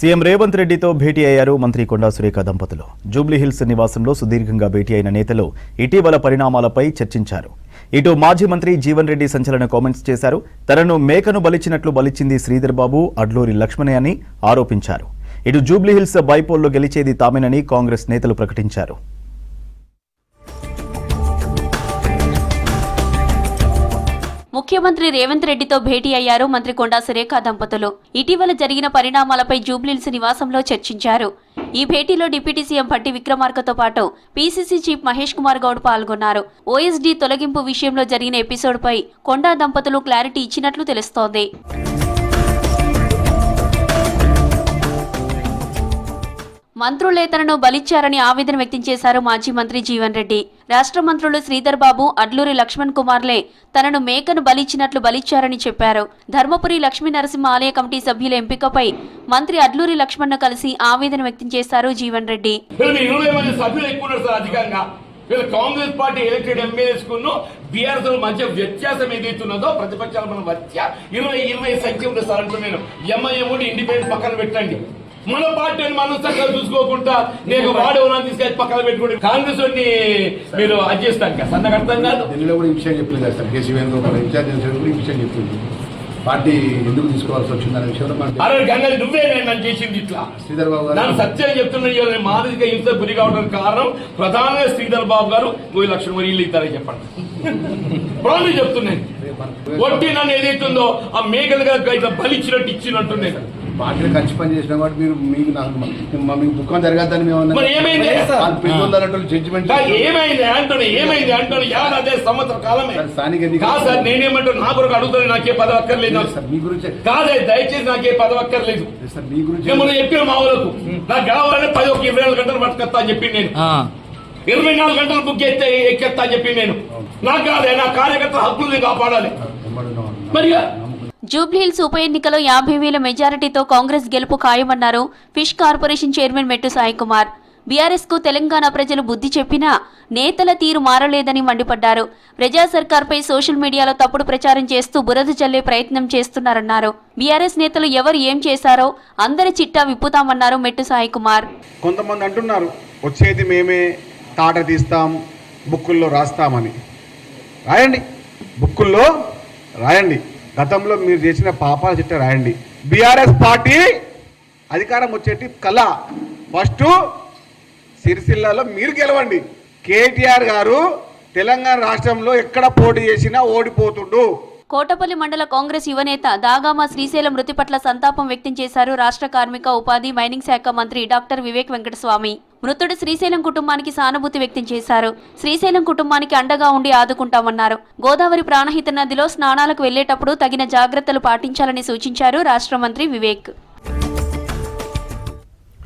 CM Revanth రెడ్డితో భేటీ అయ్యారు మంత్రి కొండా సురేఖ దంపతులు. జూబ్లీహిల్స్ నివాసంలో సుదీర్ఘంగా భేటీ అయిన నేతలు ఇటీవల పరిణామాలపై చర్చించారు. ఇటు మాజీ మంత్రి జీవన్ రెడ్డి సంచలన కామెంట్స్ చేశారు. తనను మేకను బలిచ్చినట్లు బలిచ్చింది శ్రీధర్ బాబు, అడ్లూరి లక్ష్మణే అని ఆరోపించారు. ఇటు జూబ్లీహిల్స్ బైపోల్లో గెలిచేది తామేనని కాంగ్రెస్ నేతలు ప్రకటించారు. ముఖ్యమంత్రి రేవంత్ రెడ్డితో భేటీ అయ్యారు మంత్రి కొండా సురేఖ దంపతులు. ఇటీవల జరిగిన పరిణామాలపై జూబ్లీహిల్స్ నివాసంలో చర్చించారు. ఈ భేటీలో డిప్యూటీ సీఎం భట్టి విక్రమార్కతో పాటు పీసీసీ చీఫ్ మహేష్ కుమార్ గౌడ్ పాల్గొన్నారు. ఓఎస్డీ తొలగింపు విషయంలో జరిగిన ఎపిసోడ్పై కొండా దంపతులు క్లారిటీ ఇచ్చినట్లు తెలుస్తోంది. మంత్రులే తనను బలిచ్చారని ఆవేదన వ్యక్తం చేశారు మాజీ మంత్రి జీవన్ రెడ్డి. రాష్ట్ర మంత్రులు శ్రీధర్ బాబు, అడ్లూరి లక్ష్మణ్ కుమార్లే తనను మేకను బలిచ్చినట్లు బలిచ్చారని చెప్పారు. ధర్మపురి లక్ష్మీ నరసింహ ఆలయ కమిటీ సభ్యుల ఎంపికపై మంత్రి అడ్లూరి లక్ష్మణ్ కలిసి ఆవేదన వ్యక్తం చేశారు Jeevan Reddy. Congress party elected MLAs కును బీఆర్ఎస్ మధ్య వ్యత్యాసం ఏదైతున్నదో ప్రతిపక్షాల మన మధ్య 20 సంఖ్య ఉంది సార్. అంటే నేను ఎంఐఎం ఇండిపెండెంట్ పక్కన పెట్టండి, మన పార్టీని మనం చక్కగా చూసుకోకుండా నేను వాడేవన్నా తీసుకెళ్ళి పక్కన పెట్టుకోండి. కాంగ్రెస్ మీరు అది చేస్తాను కదా సన్నగా అర్థం కాదు. ఢిల్లీలో కూడా ఈ విషయం చెప్పింది కదా సార్. కేసీ వేణుగోపాల్ ఇన్ఛార్జ్ కూడా ఈ విషయం చెప్తుంది. పార్టీ ఎందుకు తీసుకోవాల్సి వచ్చిందనే విషయంలో గంగ నువ్వే నేను చేసింది ఇట్లా. శ్రీధర్ బాబు గారు సత్యం చెప్తున్నా మానసిక హింస గురి కావడానికి కారణం ప్రధానంగా శ్రీధర్ బాబు గారు 2 లక్షల మరి ఇల్లు ఇస్తారని చెప్పండి. ప్రాబ్లం చెప్తున్నాను. ఒట్టి నన్ను ఏదైతుందో ఆ మేకలుగా ఇట్లా బలిచ్చినట్టు ఇచ్చినట్టు పార్టీలు ఖర్చు పని చేసిన వాటి మీరు మీకు మీకు దుఃఖం జరగద్దని మేము ఏమైంది అంటున్నా అదే సంవత్సర కాలమే కాదు సార్. నేనేమంటాను నా కొరకు అడుగుతాను, నాకే పదవి అక్కర్లేదు మీ గురించి కాదే, దయచేసి నాకే పదవి అక్కర్లేదు. మీ గురించి మిమ్మల్ని చెప్పిన మా ఊళ్ళకు నాకు కావాలంటే 24 గంటలు పట్టుకొస్తా అని చెప్పి నేను 24 గంటలు బుక్ చేస్తే ఎక్కేస్తా అని చెప్పి నేను నాకు కాదే, నా కార్యకర్త హక్కుల్ని కాపాడాలి. మరి జూబ్లీహిల్స్ ఉప ఎన్నికలో 50,000 మెజారిటీతో కాంగ్రెస్ గెలుపు ఖాయమన్నారు ఫిష్ కార్పొరేషన్ చైర్మన్ మెట్టు సాయి కుమార్. బీఆర్ఎస్ కు తెలంగాణ ప్రజలు బుద్ధి చెప్పినా నేతల తీరు మారలేదని మండిపడ్డారు. ప్రజా సర్కార్పై సోషల్ మీడియాలో తప్పుడు ప్రచారం చేస్తూ బురద జల్లే ప్రయత్నం చేస్తున్నారన్నారు. బీఆర్ఎస్ నేతలు ఎవరు ఏం చేశారో అందరి చిట్టా విప్పుతామన్నారు మెట్టు సాయి కుమార్. కొంతమంది అంటున్నారు వచ్చేది మేమే, తాట తీస్తాం, బుక్కుల్లో రాస్తామని. రాయండి, బుక్కుల్లో రాయండి. గతంలో మీరు చేసిన పాపాల చిట్ట రాయండి. బీఆర్ఎస్ పార్టీ అధికారం వచ్చేటి కళ. ఫస్ట్ సిరిసిల్లలో మీరు గెలవండి. కేటీఆర్ గారు తెలంగాణ రాష్ట్రంలో ఎక్కడ పోటీ చేసినా ఓడిపోతుండు. కోటపల్లి మండల కాంగ్రెస్ యువనేత దాగామ శ్రీశైలం మృతి పట్ల సంతాపం వ్యక్తం చేశారు రాష్ట్ర కార్మిక ఉపాధి మైనింగ్ శాఖ మంత్రి డాక్టర్ వివేక్ వెంకటస్వామి. మృతుడు శ్రీశైలం కుటుంబానికి సానుభూతి వ్యక్తం చేశారు. శ్రీశైలం కుటుంబానికి అండగా ఉండి ఆదుకుంటామన్నారు. గోదావరి ప్రాణహిత నదిలో స్నానాలకు వెళ్లేటప్పుడు తగిన జాగ్రత్తలు పాటించాలని సూచించారు రాష్ట్ర మంత్రి వివేక్.